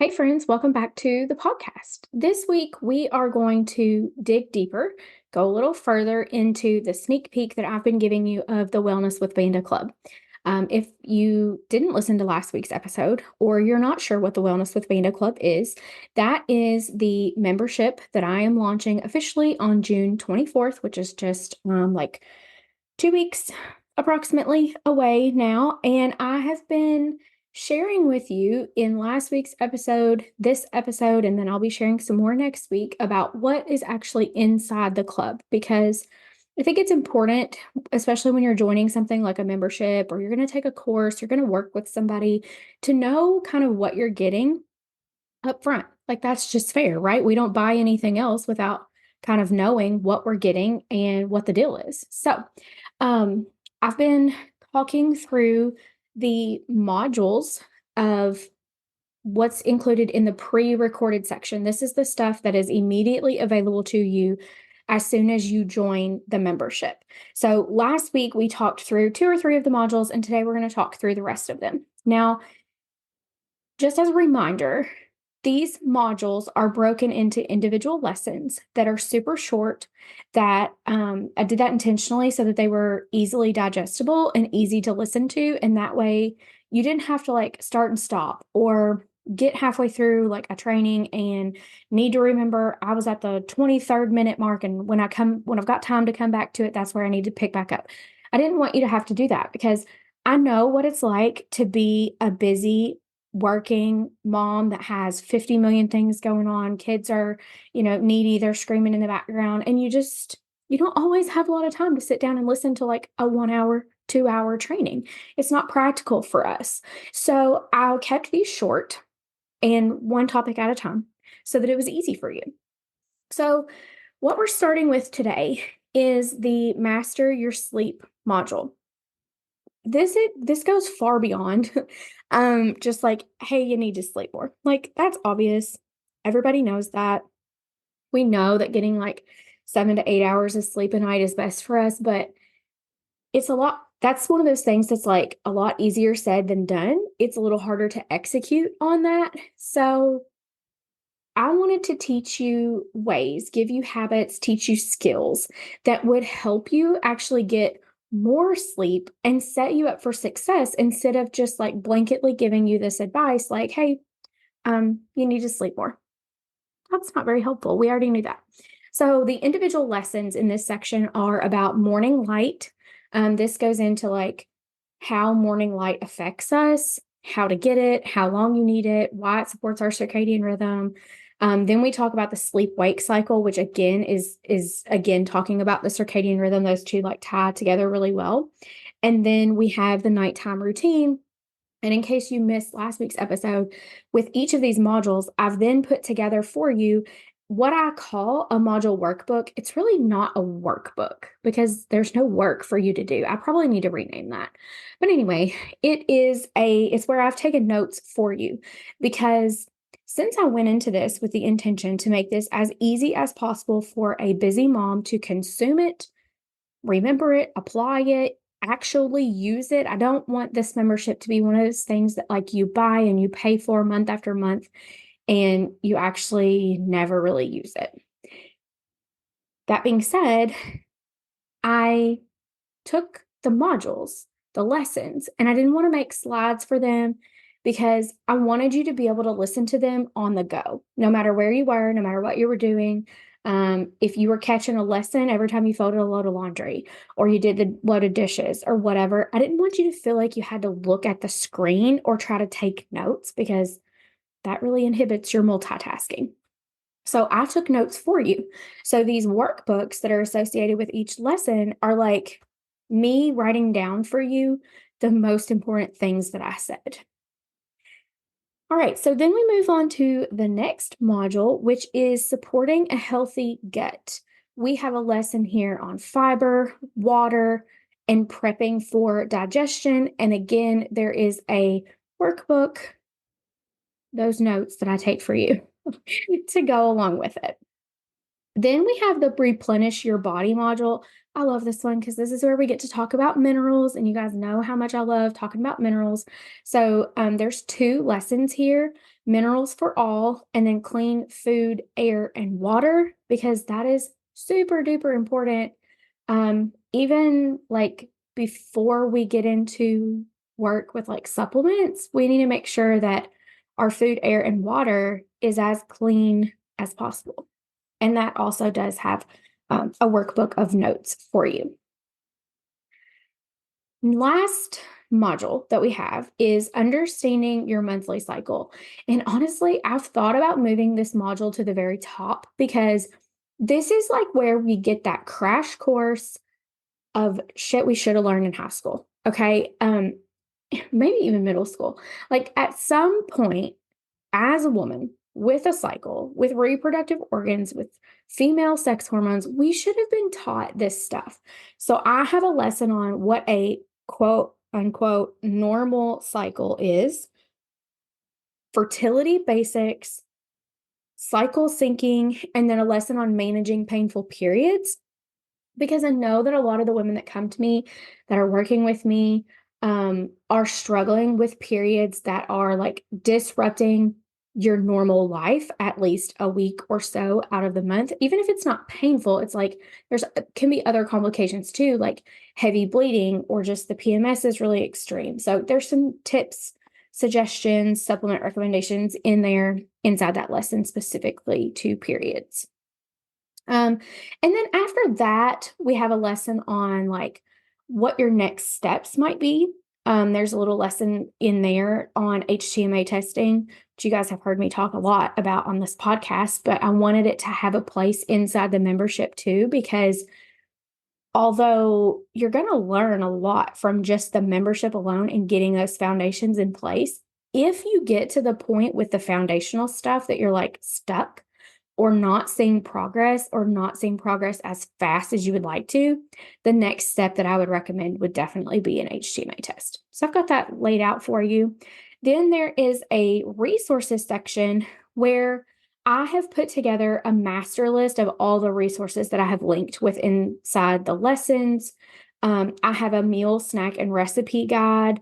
Hey, friends, welcome back to the podcast. This week, we are going to dig deeper, go a little further into the sneak peek that I've been giving you of the Wellness with Vanda Club. If you didn't listen to last week's episode, or you're not sure what the Wellness with Vanda Club is, that is the membership that I am launching officially on June 24th, which is just like 2 weeks approximately away now. And I have been sharing with you in last week's episode, this episode, and then I'll be sharing some more next week about what is actually inside the club because I think it's important, especially when you're joining something like a membership or you're going to take a course, you're going to work with somebody to know kind of what you're getting up front. Like that's just fair, right? We don't buy anything else without kind of knowing what we're getting and what the deal is. So, um, I've been talking through the modules of what's included in the pre-recorded section. This is the stuff that is immediately available to you as soon as you join the membership. So last week we talked through 2 or 3 of the modules, and today we're going to talk through the rest of them. Now, just as a reminder, these modules are broken into individual lessons that are super short that I did that intentionally so that they were easily digestible and easy to listen to. And that way you didn't have to like start and stop or get halfway through like a training and need to remember I was at the 23rd minute mark. And when I've got time to come back to it, that's where I need to pick back up. I didn't want you to have to do that because I know what it's like to be a busy working mom that has 50 million things going on. Kids are, needy, they're screaming in the background, and you don't always have a lot of time to sit down and listen to like a 1 hour, 2 hour training. It's not practical for us. So I kept these short and one topic at a time so that it was easy for you. So what we're starting with today is the Master Your Sleep module. This goes far beyond just like, hey, you need to sleep more. Like that's obvious. Everybody knows that. We know that getting like 7 to 8 hours of sleep a night is best for us, but that's one of those things that's like a lot easier said than done. It's a little harder to execute on that. So I wanted to teach you ways, give you habits, teach you skills that would help you actually get more sleep and set you up for success instead of just like blanketly giving you this advice like, hey, you need to sleep more. That's not very helpful. We already knew that. So the individual lessons in this section are about morning light. This goes into like how morning light affects us, how to get it, how long you need it, why it supports our circadian rhythm. Then we talk about the sleep wake cycle, which again is again talking about the circadian rhythm. Those two like tie together really well. And then we have the nighttime routine. And in case you missed last week's episode, with each of these modules, I've then put together for you what I call a module workbook. It's really not a workbook because there's no work for you to do. I probably need to rename that. But anyway, it's where I've taken notes for you because since I went into this with the intention to make this as easy as possible for a busy mom to consume it, remember it, apply it, actually use it. I don't want this membership to be one of those things that like you buy and you pay for month after month and you actually never really use it. That being said, I took the modules, the lessons, and I didn't want to make slides for them because I wanted you to be able to listen to them on the go, no matter where you were, no matter what you were doing. If you were catching a lesson every time you folded a load of laundry or you did the load of dishes or whatever, I didn't want you to feel like you had to look at the screen or try to take notes because that really inhibits your multitasking. So I took notes for you. So these workbooks that are associated with each lesson are like me writing down for you the most important things that I said. All right, so then we move on to the next module, which is supporting a healthy gut. We have a lesson here on fiber, water, and prepping for digestion. And again, there is a workbook, those notes that I take for you to go along with it. Then we have the replenish your body module. I love this one because this is where we get to talk about minerals, and you guys know how much I love talking about minerals. So, there's two lessons here: minerals for all, and then clean food, air, and water, because that is super duper important. Even like before we get into work with like supplements, we need to make sure that our food, air, and water is as clean as possible. And that also does have a workbook of notes for you. Last module that we have is understanding your monthly cycle. And honestly, I've thought about moving this module to the very top because this is like where we get that crash course of shit we should have learned in high school. Okay. Maybe even middle school. Like at some point, as a woman with a cycle, with reproductive organs, with female sex hormones, we should have been taught this stuff. So I have a lesson on what a quote unquote normal cycle is, fertility basics, cycle syncing, and then a lesson on managing painful periods. Because I know that a lot of the women that come to me that are working with me are struggling with periods that are like disrupting your normal life at least a week or so out of the month. Even if it's not painful, it's like there's can be other complications too, like heavy bleeding or just the PMS is really extreme. So there's some tips, suggestions, supplement recommendations in there inside that lesson specifically to periods. And then after that, we have a lesson on like what your next steps might be. There's a little lesson in there on HTMA testing, which you guys have heard me talk a lot about on this podcast, but I wanted it to have a place inside the membership too, because although you're going to learn a lot from just the membership alone and getting those foundations in place, if you get to the point with the foundational stuff that you're like stuck, or not seeing progress as fast as you would like to, the next step that I would recommend would definitely be an HTMA test. So I've got that laid out for you. Then there is a resources section where I have put together a master list of all the resources that I have linked with inside the lessons. I have a meal, snack, and recipe guide.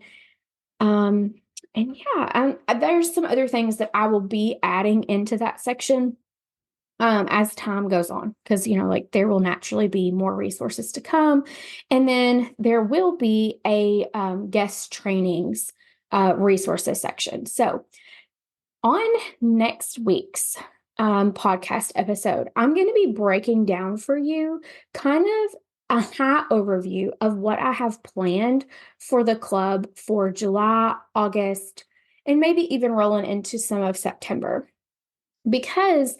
There's some other things that I will be adding into that section as time goes on, because, like there will naturally be more resources to come. And then there will be a guest trainings resources section. So on next week's podcast episode, I'm going to be breaking down for you kind of a high overview of what I have planned for the club for July, August, and maybe even rolling into some of September. Because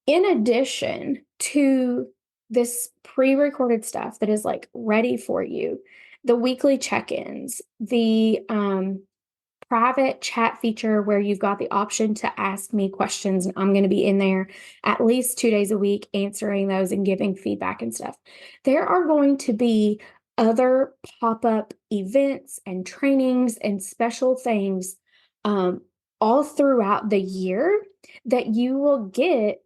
in addition to this pre-recorded stuff that is like ready for you, the weekly check-ins, the private chat feature where you've got the option to ask me questions, and I'm going to be in there at least 2 days a week answering those and giving feedback and stuff. There are going to be other pop-up events and trainings and special things all throughout the year that you will get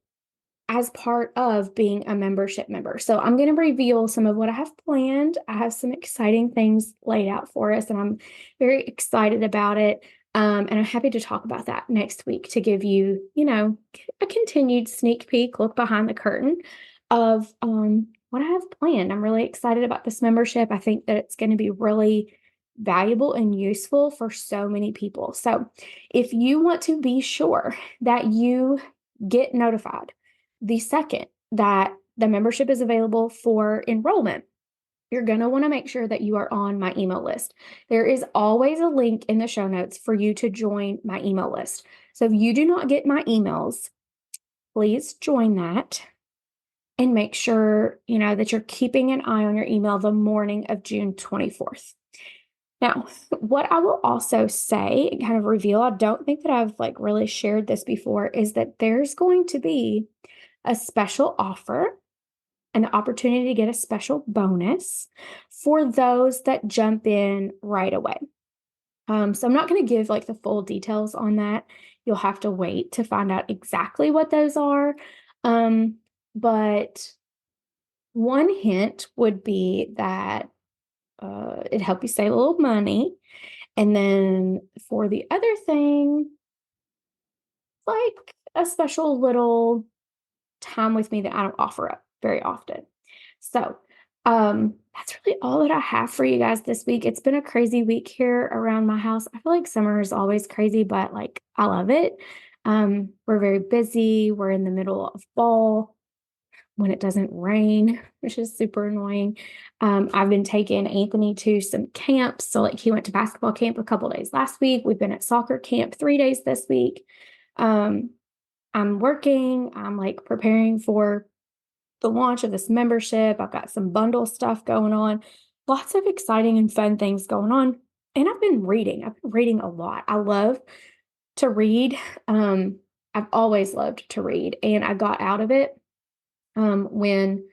as part of being a membership member. So I'm going to reveal some of what I have planned. I have some exciting things laid out for us, and I'm very excited about it. And I'm happy to talk about that next week to give you, a continued sneak peek, look behind the curtain of what I have planned. I'm really excited about this membership. I think that it's going to be really valuable and useful for so many people. So if you want to be sure that you get notified the second that the membership is available for enrollment, you're going to want to make sure that you are on my email list. There is always a link in the show notes for you to join my email list. So if you do not get my emails, please join that and make sure, that you're keeping an eye on your email the morning of June 24th. Now, what I will also say and kind of reveal, I don't think that I've like really shared this before, is that there's going to be a special offer and the opportunity to get a special bonus for those that jump in right away. So I'm not going to give like the full details on that. You'll have to wait to find out exactly what those are. But one hint would be that it'd help you save a little money. And then for the other thing, like a special little time with me that I don't offer up very often. So, that's really all that I have for you guys this week. It's been a crazy week here around my house. I feel like summer is always crazy, but like I love it. We're very busy. We're in the middle of fall when it doesn't rain, which is super annoying. I've been taking Anthony to some camps. So, like, he went to basketball camp a couple days last week. We've been at soccer camp 3 days this week. Um, I'm working. I'm like preparing for the launch of this membership. I've got some bundle stuff going on, lots of exciting and fun things going on. And I've been reading. I've been reading a lot. I love to read. I've always loved to read, and I got out of it when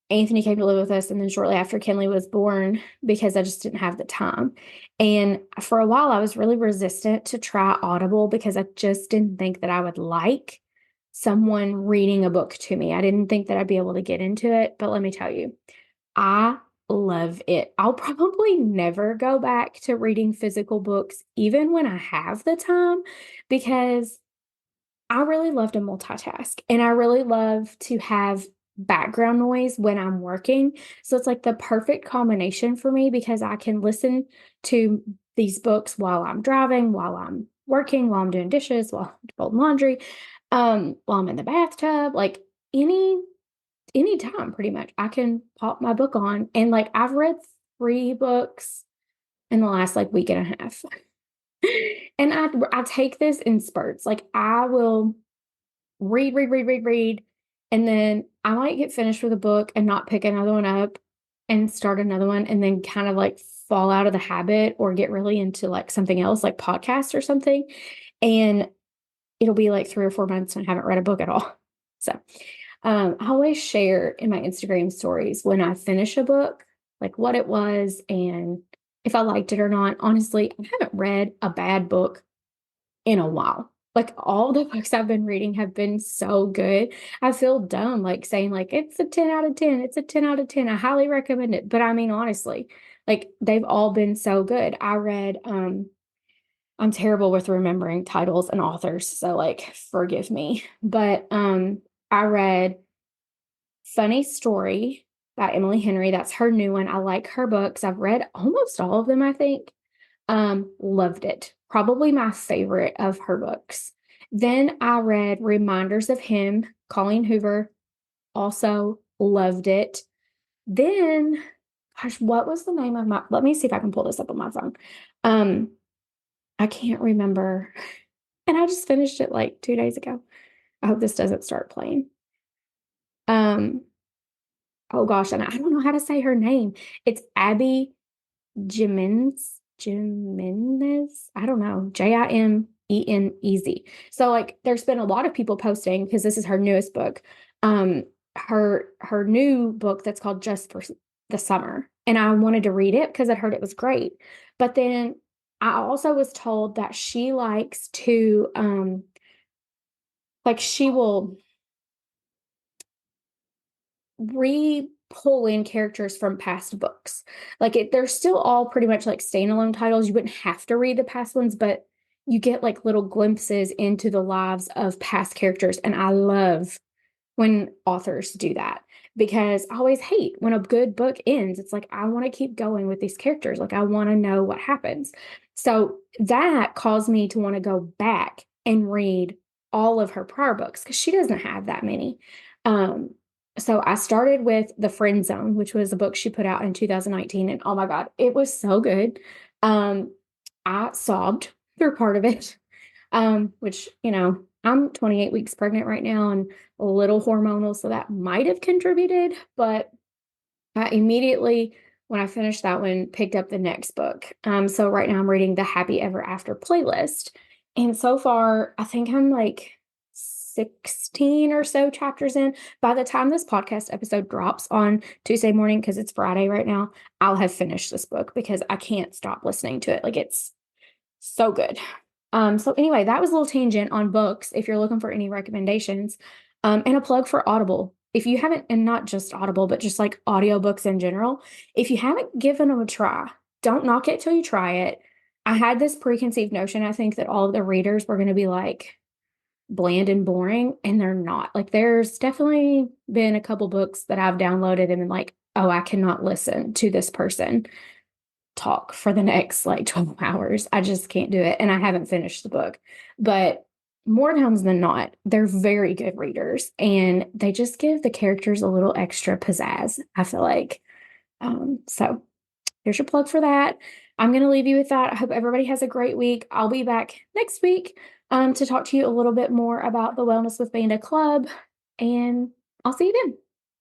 Anthony came to live with us, and then shortly after Kinley was born, because I just didn't have the time. And for a while, I was really resistant to try Audible because I just didn't think that I would like someone reading a book to me. I didn't think that I'd be able to get into it. But let me tell you, I love it. I'll probably never go back to reading physical books, even when I have the time, because I really love to multitask and I really love to have background noise when I'm working. So it's like the perfect combination for me because I can listen to these books while I'm driving, while I'm working, while I'm doing dishes, while I'm folding laundry, while I'm in the bathtub, like any time pretty much. I can pop my book on, and like I've read 3 books in the last like week and a half. And I take this in spurts. Like I will read, and then I might get finished with a book and not pick another one up and start another one and then kind of like fall out of the habit or get really into like something else, like podcast or something. And it'll be like 3 or 4 months and I haven't read a book at all. So I always share in my Instagram stories when I finish a book, like what it was and if I liked it or not. Honestly, I haven't read a bad book in a while. Like all the books I've been reading have been so good. I feel dumb like saying like it's a 10 out of 10. It's a 10 out of 10. I highly recommend it. But I mean honestly, like they've all been so good. I read I'm terrible with remembering titles and authors, so like forgive me. But I read Funny Story by Emily Henry. That's her new one. I like her books. I've read almost all of them, I think. Loved it. Probably my favorite of her books. Then I read Reminders of Him, Colleen Hoover. Also loved it. Then, gosh, what was the name of let me see if I can pull this up on my phone. I can't remember. And I just finished it like 2 days ago. I hope this doesn't start playing. Oh gosh, and I don't know how to say her name. It's Abby Jimenez. I don't know. Jimenez. So like there's been a lot of people posting because this is her newest book. Her new book that's called Just for the Summer. And I wanted to read it because I'd heard it was great. But then I also was told that she likes to like she will pull in characters from past books. Like they're still all pretty much like standalone titles. You wouldn't have to read the past ones, but you get like little glimpses into the lives of past characters. And I love when authors do that because I always hate when a good book ends. It's like, I want to keep going with these characters. Like I want to know what happens. So that caused me to want to go back and read all of her prior books because she doesn't have that many. So I started with The Friend Zone, which was a book she put out in 2019. And oh my God, it was so good. I sobbed through part of it, which, I'm 28 weeks pregnant right now and a little hormonal. So that might have contributed, but I immediately, when I finished that one, picked up the next book. So right now I'm reading the Happy Ever After playlist. And so far, I think I'm like 16 or so chapters in. By the time this podcast episode drops on Tuesday morning, because it's Friday right now, I'll have finished this book because I can't stop listening to it. Like it's so good. So anyway, that was a little tangent on books if you're looking for any recommendations. And a plug for Audible. if you haven't, and not just Audible, but just like audiobooks in general, if you haven't given them a try, don't knock it till you try it. I had this preconceived notion, I think, that all of the readers were going to be like bland and boring, and they're not. Like, there's definitely been a couple books that I've downloaded and been like, oh, I cannot listen to this person talk for the next like 12 hours. I just can't do it. And I haven't finished the book. But more times than not, they're very good readers and they just give the characters a little extra pizzazz, I feel like. So here's your plug for that. I'm going to leave you with that. I hope everybody has a great week. I'll be back next week to talk to you a little bit more about the Wellness with Banda Club, and I'll see you then.